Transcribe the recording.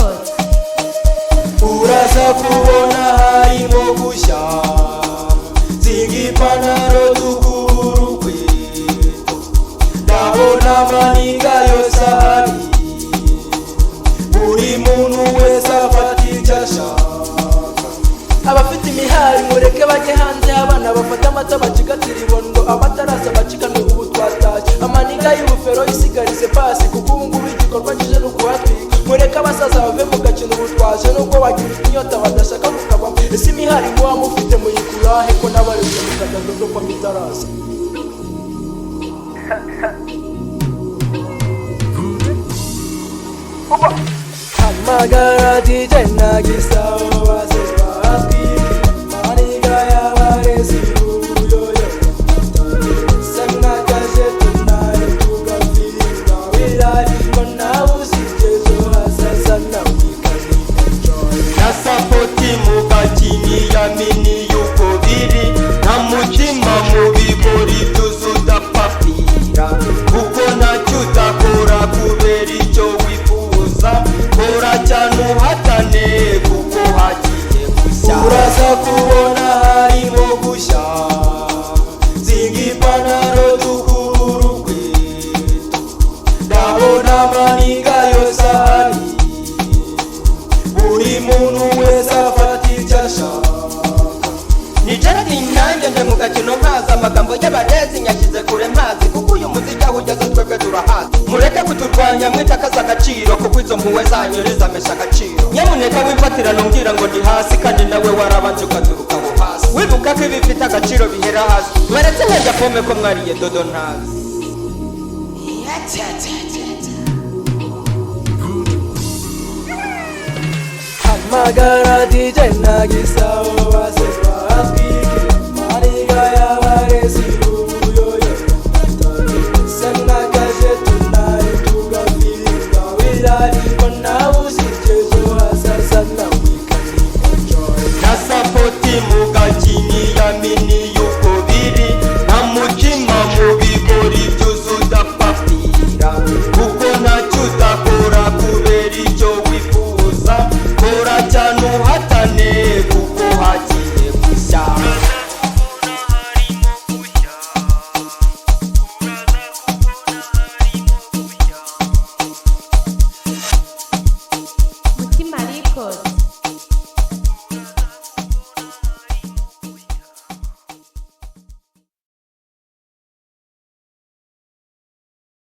Records. Uraza kubona harimo gushya zingipantaro z'uburukwe ndabona amaniga yose ahari buri muntu wese afata icyo ashaka. Abafite imihari mureke bajye hanze, abana bafata amata bacigatira ibondo, abataraza bacikanwe ubu twatashye. Amaniga y'ubufero isigarize pasi kuko ubu ngubu igikorwa kije no kuhatwika. Mureke abasaza bave mu gakino ubu twaje nubwo bagira inyota badashaka kukabamo. Ese imihari muba mufite muyikurahe ko n'abareze mukadadodo kwa mitaraza. Hamagara DJ Nagisao basebazwi maniga y'abarezi uyoyo sana kaje tunaye tugafinda wilali kona usijezo hasasa na wikani enjoy na sapoti mu gakini ya mini yuko biri na mutima mu bigori byuzuza papira kuko ntacyo udakora kubera icyo wifuza kora cyane uhatane kuko hagiye gushya. Uraza kubona harimo gushya zingipantaro z'uburukwe ndabona amaniga yose ahari buri muntu wese afata icyo ashaka. Nijati nanjye nje mu gakino nkaza amagambo y'abarezi nyashyize kure mpazi kuko uyu muziki aho ugeze twebwe turahazi. Mureke kuturwanya mwitakaza agaciro kuko izo mpuwe zanyu rizamesha agaciro. Nyamuneka wifatirano mbwira ngo ndi hasi kandi nawe warabanje ukaturuka aho hasi. Wibuka ko ibifite agaciro bihera hasi. Mwaretse nkajya pome ko mwariye dodo ntazi. Hamagara DJ Nagisa